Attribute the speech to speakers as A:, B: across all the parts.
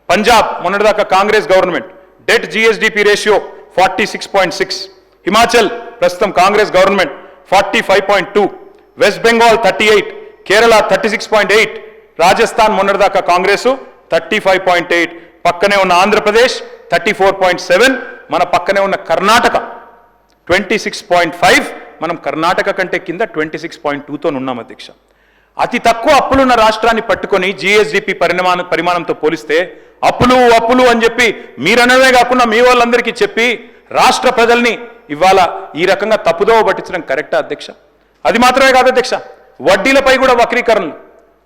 A: పంజాబ్ మొన్నటిదాకా Congress government debt GSDP ratio 46.6, Himachal ప్రస్తుతం Congress government 45.2, west Bengal 38, Kerala 36.8, Rajasthan మొన్నటిదాకా కాంగ్రెస్ 35.8, పక్కనే ఉన్న ఆంధ్రప్రదేశ్ 34.7, మన పక్కనే ఉన్న కర్ణాటక 26.5, మనం కర్ణాటక కంటే కింద 26.2తో ఉన్నాం అధ్యక్ష. అతి తక్కువ అప్పులున్న రాష్ట్రాన్ని పట్టుకొని జిఎస్డిపి పరిమాణంతో పోలిస్తే అప్పులు అని చెప్పి మీరనమే కాకుండా మీ వాళ్ళందరికీ చెప్పి రాష్ట్ర ప్రజల్ని ఇవాళ ఈ రకంగా తప్పుదోవ పట్టించడం కరెక్టా అధ్యక్ష? అది మాత్రమే కాదు అధ్యక్ష, వడ్డీలపై కూడా వక్రీకరణలు,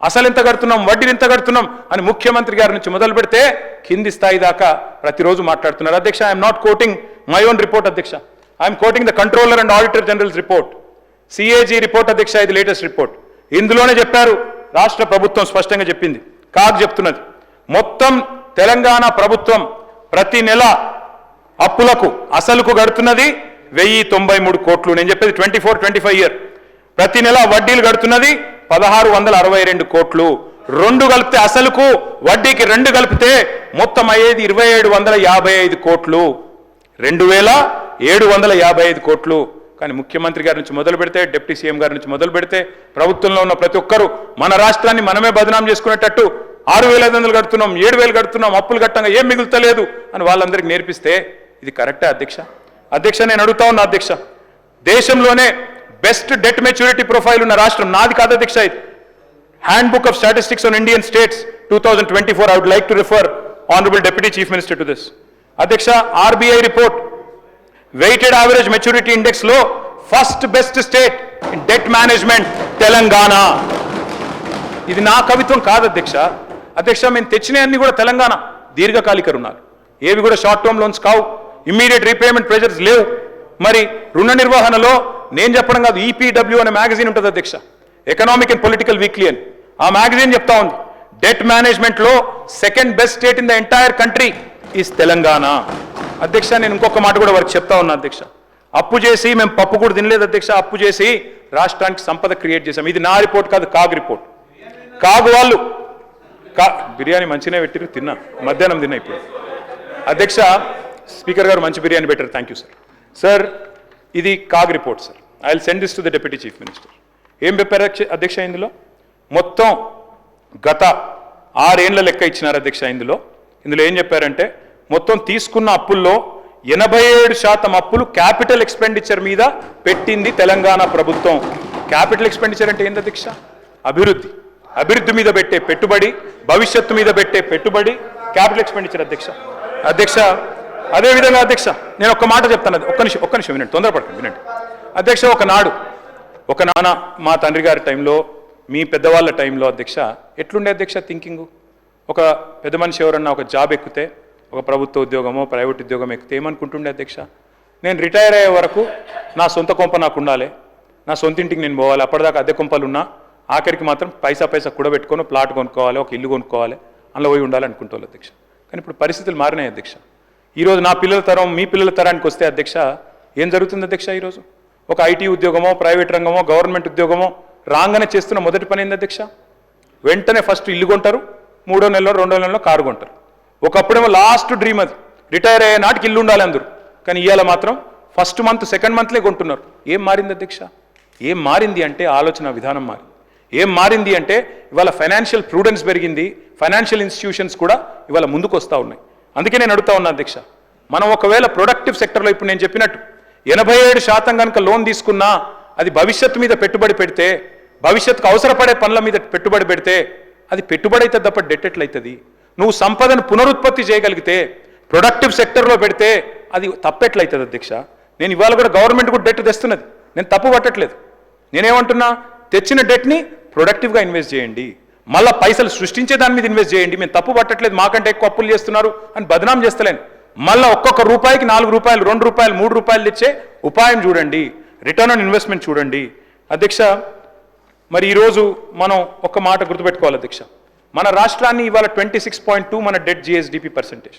A: అసలు ఎంత కడుతున్నాం, వడ్డీలు ఎంత కడుతున్నాం అని ముఖ్యమంత్రి గారి నుంచి మొదలు పెడితే కింది స్థాయి దాకా ప్రతిరోజు మాట్లాడుతున్నారు అధ్యక్ష. I'm not quoting my own report అధ్యక్ష, I'm quoting the controller and auditor generals report, CAG report అధ్యక్ష. ఇది లేటెస్ట్ రిపోర్ట్. ఇందులోనే చెప్పారు, రాష్ట్ర ప్రభుత్వం స్పష్టంగా చెప్పింది, కాగ్ చెప్తున్నది, మొత్తం తెలంగాణ ప్రభుత్వం ప్రతి నెల అప్పులకు అసలుకు గడుతున్నది 1093 కోట్లు. నేను చెప్పేది 24-25 ఇయర్. ప్రతి నెల వడ్డీలు గడుతున్నది 1662 కోట్లు. రెండు కలిపితే అసలుకు వడ్డీకి రెండు కలిపితే మొత్తం అయ్యేది 2755 కోట్లు, 2755 కోట్లు. కానీ ముఖ్యమంత్రి గారి నుంచి మొదలు పెడితే, డిప్యూటీ సీఎం గారి నుంచి మొదలు పెడితే, ప్రభుత్వంలో ఉన్న ప్రతి ఒక్కరూ మన రాష్ట్రాన్ని మనమే బదనాం చేసుకునేటట్టు 6500 కడుతున్నాం, 7000 కడుతున్నాం, అప్పులు కట్టంగా ఏం మిగులుతలేదు అని వాళ్ళందరికీ నేర్పిస్తే ఇది కరెక్టే అధ్యక్ష? అధ్యక్ష, నేను అడుగుతా ఉన్నా అధ్యక్ష, దేశంలోనే బెస్ట్ డెట్ మెచ్యూరిటీ ప్రొఫైల్ ఉన్న రాష్ట్రం నాది కాదు అధ్యక్ష. ఇది handbook of statistics on Indian states 2024. I would like to refer honourable deputy chief minister to this. అధ్యక్ష, RBI report weighted average maturity index లో first best state in debt management Telangana. ఇది నా కవిత్వం కాదు అధ్యక్ష. అధ్యక్ష, మేము తెచ్చినవన్నీ కూడా తెలంగాణ దీర్ఘకాలిక రుణాలు, ఏవి కూడా షార్ట్ టర్మ్ లోన్స్ కావు, ఇమ్మీడియట్ రీపేమెంట్ ప్రెజర్స్ లేవు. మరి రుణ నిర్వహణలో నేను చెప్పడం కాదు, ఈపీడబ్ల్యూ అనే మ్యాగజైన్ ఉంటుంది అధ్యక్ష, ఎకనామిక్ అండ్ పొలిటికల్ వీక్లీ అని. ఆ మ్యాగజైన్ చెప్తా ఉంది, డెట్ మేనేజ్మెంట్ లో second best state in the entire country is Telangana. అధ్యక్ష, నేను ఇంకొక మాట కూడా వారికి చెప్తా ఉన్నా అధ్యక్ష, అప్పు చేసి మేము పప్పు కూడా తినలేదు అధ్యక్ష, అప్పు చేసి రాష్ట్రానికి సంపద క్రియేట్ చేశాం. ఇది నా రిపోర్ట్ కాదు, కాగ్ రిపోర్ట్. కాగు వాళ్ళు బిర్యానీ మంచిగానే పెట్టిరు, తిన్నా, మధ్యాహ్నం తిన్నా. ఇప్పుడు అధ్యక్ష, స్పీకర్ గారు మంచి బిర్యానీ పెట్టారు, థ్యాంక్ యూ సార్. సార్, ఇది CAG report sir. I will send this to the deputy chief minister. ఏం చెప్పారు అధ్యక్ష ఇందులో? మొత్తం గత 6 ఏళ్ల లెక్క ఇచ్చినారు అధ్యక్ష. ఇందులో ఏం చెప్పారంటే, మొత్తం తీసుకున్న అప్పుల్లో 87% అప్పులు క్యాపిటల్ ఎక్స్పెండిచర్ మీద పెట్టింది తెలంగాణ ప్రభుత్వం. క్యాపిటల్ ఎక్స్పెండిచర్ అంటే ఏంది అధ్యక్ష? అభివృద్ధి మీద పెట్టే పెట్టుబడి, భవిష్యత్తు మీద పెట్టే పెట్టుబడి క్యాపిటల్ ఎక్స్పెండిచర్ అధ్యక్ష. అధ్యక్ష, అదేవిధంగా అధ్యక్ష, నేను ఒక్క మాట చెప్తాను, ఒక్క నిమిషం వినండి, తొందరపడకండి, వినండి అధ్యక్ష. ఒక నాన్న మా తండ్రి గారి టైంలో, మీ పెద్దవాళ్ళ టైంలో అధ్యక్ష ఎట్లుండే అధ్యక్ష థింకింగ్? ఒక పెద్ద మనిషి ఎవరన్నా ఒక జాబ్ ఎక్కితే, ఒక ప్రభుత్వ ఉద్యోగమో ప్రైవేట్ ఉద్యోగం ఎక్కితే ఏమనుకుంటుండే అధ్యక్ష? నేను రిటైర్ అయ్యే వరకు నా సొంత కొంప నాకు ఉండాలి, నా సొంత ఇంటికి నేను పోవాలి, అప్పటిదాకా అద్దె కొంపలు ఉన్నా ఆఖరికి మాత్రం పైసా కూడబెట్టుకొని ప్లాట్ కొనుక్కోవాలి, ఒక ఇల్లు కొనుక్కోవాలి, అందులో పోయి ఉండాలి అనుకుంటోళ్ళు అధ్యక్ష. కానీ ఇప్పుడు పరిస్థితులు మారినాయి అధ్యక్ష. ఈరోజు నా పిల్లల తరం, మీ పిల్లల తరానికి వస్తే అధ్యక్ష ఏం జరుగుతుంది అధ్యక్ష? ఈరోజు ఒక ఐటీ ఉద్యోగమో, ప్రైవేట్ రంగమో, గవర్నమెంట్ ఉద్యోగమో రాగానే చేస్తున్న మొదటి పని ఏంది అధ్యక్ష? వెంటనే ఫస్ట్ ఇల్లు కొంటారు, 3వ నెలలో 2వ నెలలో కారు కొంటారు. ఒకప్పుడేమో లాస్ట్ డ్రీమ్ అది, రిటైర్ అయ్యే నాటికి ఇల్లు ఉండాలి అందరూ. కానీ ఇవాళ మాత్రం ఫస్ట్ మంత్, సెకండ్ మంత్లే కొంటున్నారు. ఏం మారింది అధ్యక్ష? ఏం మారింది అంటే ఆలోచన విధానం మారింది. ఏం మారింది అంటే ఇవాళ ఫైనాన్షియల్ ప్రూడెన్స్ పెరిగింది, ఫైనాన్షియల్ ఇన్స్టిట్యూషన్స్ కూడా ఇవాళ ముందుకు వస్తూ ఉన్నాయి. అందుకే నేను అడుగుతా ఉన్నా అధ్యక్ష, మనం ఒకవేళ ప్రొడక్టివ్ సెక్టర్లో ఇప్పుడు నేను చెప్పినట్టు 87% కనుక లోన్ తీసుకున్నా, అది భవిష్యత్తు మీద పెట్టుబడి పెడితే, భవిష్యత్తుకు అవసరపడే పనుల మీద పెట్టుబడి పెడితే అది పెట్టుబడి అయితే తప్ప డెట్ ఎట్లయితుంది? నువ్వు సంపదను పునరుత్పత్తి చేయగలిగితే, ప్రొడక్టివ్ సెక్టర్లో పెడితే అది తప్పెట్లయితుంది అధ్యక్ష? నేను ఇవాళ కూడా గవర్నమెంట్ కూడా డెట్ తెస్తున్నది, నేను తప్పు పట్టట్లేదు. నేనేమంటున్నా, తెచ్చిన డెట్ని ప్రొడక్టివ్గా ఇన్వెస్ట్ చేయండి, మళ్ళీ పైసలు సృష్టించే దాని మీద ఇన్వెస్ట్ చేయండి. మేము తప్పు పట్టట్లేదు, మాకంటే ఎక్కువ అప్పులు చేస్తున్నారు అని బదనాం చేస్తలేను. మళ్ళీ ఒక్కొక్క రూపాయికి 4 రూపాయలు, 2 రూపాయలు, 3 రూపాయలు తెచ్చే ఉపాయం చూడండి, రిటర్న్ ఆన్ ఇన్వెస్ట్మెంట్ చూడండి. అధ్యక్ష, మరి ఈరోజు మనం ఒక్క మాట గుర్తుపెట్టుకోవాలి అధ్యక్ష, మన రాష్ట్రాన్ని ఇవాళ 26.2 మన డెట్ జిఎస్డిపి పర్సెంటేజ్.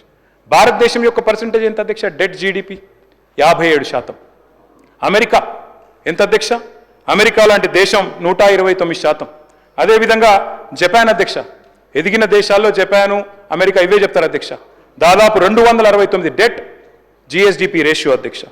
A: భారతదేశం యొక్క పర్సెంటేజ్ ఎంత అధ్యక్ష? Debt GDP 57%. అమెరికా ఎంత అధ్యక్ష? అమెరికా లాంటి దేశం 129%. అదేవిధంగా జపాన్ అధ్యక్ష ఎదిగిన దేశాల్లో జపాను అమెరికా ఇవే చెప్తారు అధ్యక్ష. దాదాపు 269 డెట్ జిఎస్డిపి రేషియో అధ్యక్ష.